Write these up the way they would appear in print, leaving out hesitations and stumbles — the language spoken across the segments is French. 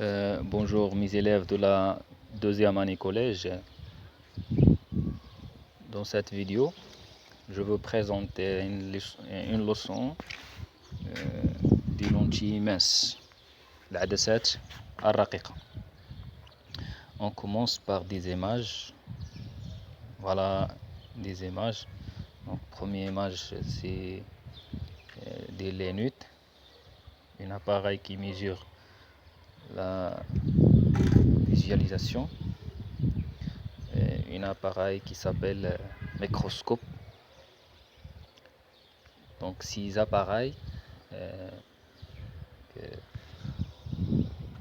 Bonjour mes élèves de la deuxième année collège. Dans cette vidéo, je veux présenter une leçon des lentilles minces, العدسات الرقيقة. On commence par des images. Voilà des images. Donc, première image, c'est des lunettes, un appareil qui mesure la visualisation, un appareil qui s'appelle microscope. Donc, ces appareils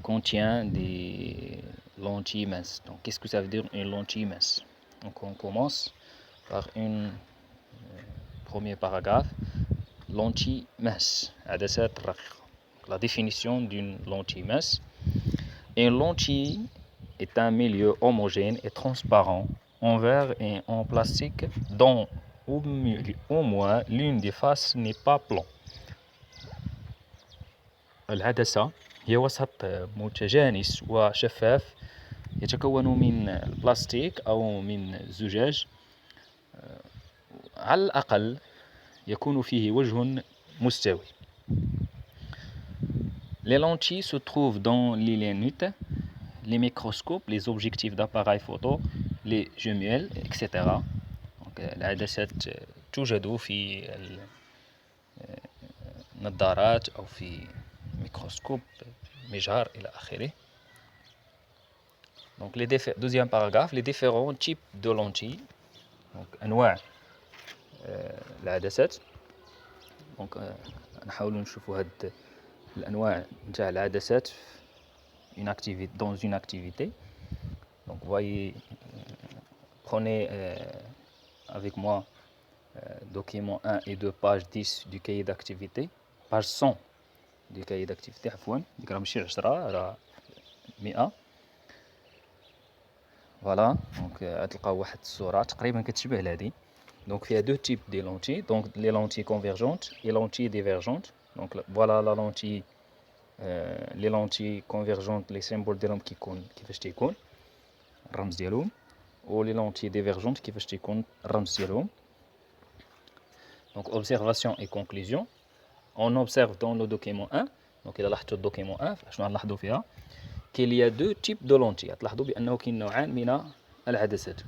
contiennent des lentilles minces. Donc, qu'est-ce que ça veut dire une lentille mince? Donc, on commence par un premier paragraphe. Lentille mince. La définition d'une lentille mince. Une lentille est un milieu homogène et transparent en verre et en plastique dont au moins l'une des faces n'est pas plan. العدسة هي وسط متجانس وشفاف يتكون من البلاستيك أو من الزجاج. على الأقل يكون فيه وجه مستوي. Les lentilles se trouvent dans les lunettes, les microscopes, les objectifs d'appareil photo, les jumelles, etc. Donc, العدسات توجد في النظارات أو في microscope, مجهر إلى آخره. Donc, deuxième paragraphe, les différents types de lentilles. Donc, أنواع العدسات. Donc, نحاولوا نشوفوا هاد الأنواع نتاع العدسات dans une activité. Donc, voyez, prenez avec moi document 1 et 2, page 10 du cahier d'activité, page 100 du cahier d'activité. عفوا ديك راه ماشي 10 راه 100. فوالا دونك غتلقاو واحد الصورة تقريبا كتشبه لهادي. Donc il y a deux types de lentilles, donc les lentilles convergentes et lentilles divergentes. Donc voilà la lentille, les lentilles convergentes, les symboles ديالهم كيفاش تيكون الرمز ديالهم، و les lentilles divergentes كيفاش تيكون الرمز ديالهم. Donc observation et conclusion. On observe dans le document 1. Donc il a لاحظتوا الدوكيمون 1 شنو غنلاحظوا فيها qu'il y a deux types de lentilles. تلاحظوا بأنه كاين نوعان من العدسات.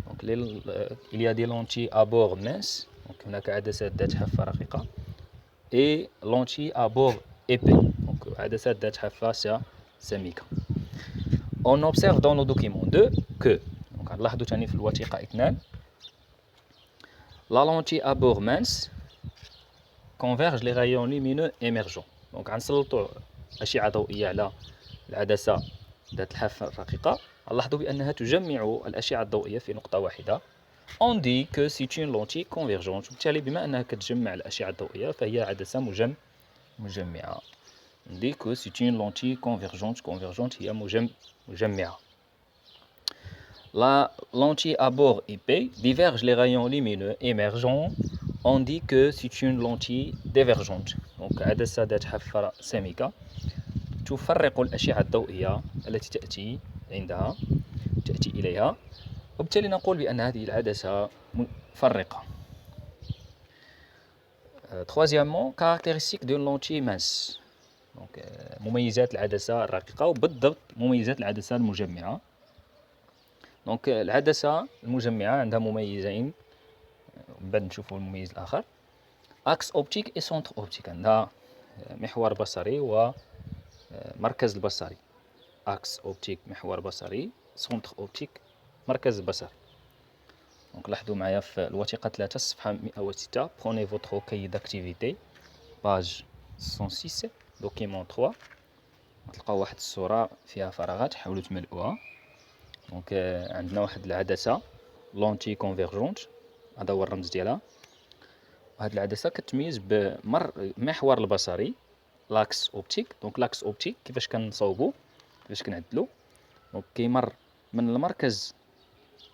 Donc il y a des lentilles à bord mince. Donc هناك عدسات ذات حافة رقيقة et lentilles à bord épais. Donc عدسات ذات حافة سميكة. On observe dans le document 2 que donc غنلاحظوا ثاني في الوثيقة 2 la lentille à bord mince converge les rayons lumineux émergents. Donc غنسلطوا أشعة ضوئية على العدسة ذات الحافة الرقيقة. نلاحظوا بأنها تجمع الأشعة الضوئية في نقطة واحدة. On dit que c'est une lentille convergente. وبالتالي بما أنها كتجمع الأشعة الضوئية فهي عدسة مجمعة. On dit que c'est une lentille convergente. Convergente هي مجمعة. La lentille à bord épais diverge les rayons lumineux émergents. On dit que c'est une lentille divergente. Donc عدسة ذات حافة سميكة تفرق الأشعة الضوئية التي تأتي إليها، وبالتالي نقول بأن هذه العدسة مفرقة. Troisièmement, caractéristique d'une lentille mince. Donc مميزات العدسة الرقيقة وبالضبط مميزات العدسة المجمعة. Donc العدسة المجمعة عندها مميزين، بعد نشوفوا المميز الآخر. Axe optique et centre optique. عندها محور بصري ومركز البصري. Axe optique محور بصري، centre optique مركز البصري. Donc لاحظوا معايا في الوثيقة 3 الصفحة 106. Prenez votre cahier d'activité page 106 document 3. تلقاو واحد الصورة فيها فراغات حاولوا تملؤوها. دونك عندنا واحد العدسة لونتي كونفيرجونت، هذا هو الرمز ديالها. وهاد العدسة كتميز بمحور البصري لاكس اوبتيك. دونك لاكس اوبتيك كيفاش كنصاوبو كيفاش كنعدلو، دونك كيمر من المركز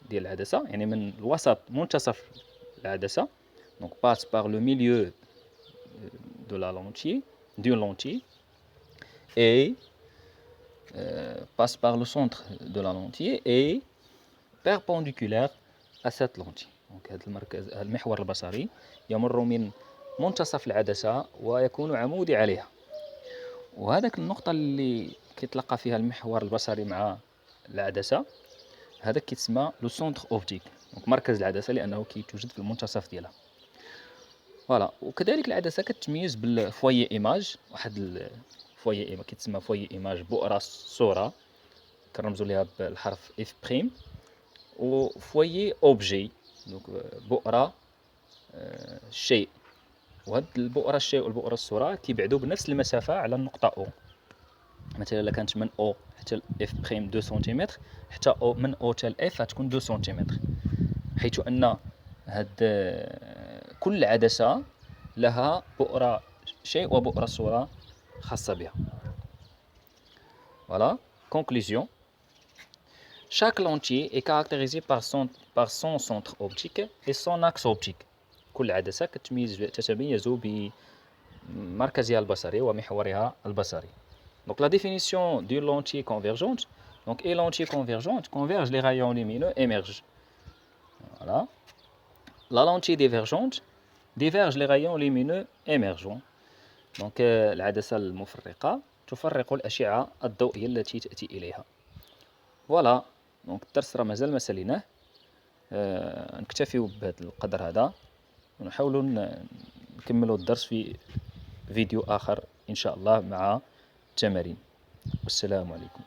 ديال العدسة، يعني من الوسط منتصف العدسة. دونك passe par le milieu de la lentille d'une lentille et passe par le centre de la lentille et perpendiculaire à cette lentille. دونك هذا المركز، المحور البصري يمر من منتصف العدسة ويكون عمودي عليها، وهذاك النقطة اللي كيتلقى فيها المحور البصري مع العدسة هذاك كيتسمى لو سونتر اوبتيك، دونك مركز العدسة لأنه كيتوجد في المنتصف ديالها. فوالا. وكذلك العدسة كتميز بالفويي ايماج، واحد الفويي ايماج كيتسمى فويي ايماج، بؤرة الصورة كنرمزوا ليها بالحرف اف بريم، وفويي اوبجي دونك بؤرة الشيء. وهاد البؤرة الشيء والبؤرة الصورة كيبعدوا بنفس المسافة على النقطة او. مثلا الا كانت من او حتى اف بريم 2 سنتيمتر، حتى او من او حتى اف غتكون 2 سنتيمتر، حيث ان هاد كل عدسة لها بؤرة شيء وبؤرة صورة خاصة بها. Voilà. Conclusion. Chaque lentille est caractérisée par son centre optique et son axe optique. كل عدسة تتميز بمركزها البصري ومحورها البصري. Donc la définition d'une lentille convergente. Donc une lentille convergente converge les rayons lumineux émergent. Voilà. La lentille divergente diverge les rayons lumineux émergents. Donc العدسة المفرقة تفرق الأشعة الضوئية التي تأتي إليها. فوالا. دونك الدرس راه مازال ما ساليناه. نكتفيو بهذا القدر هذا ونحاولوا نكملوا الدرس في فيديو آخر إن شاء الله مع التمارين. والسلام عليكم.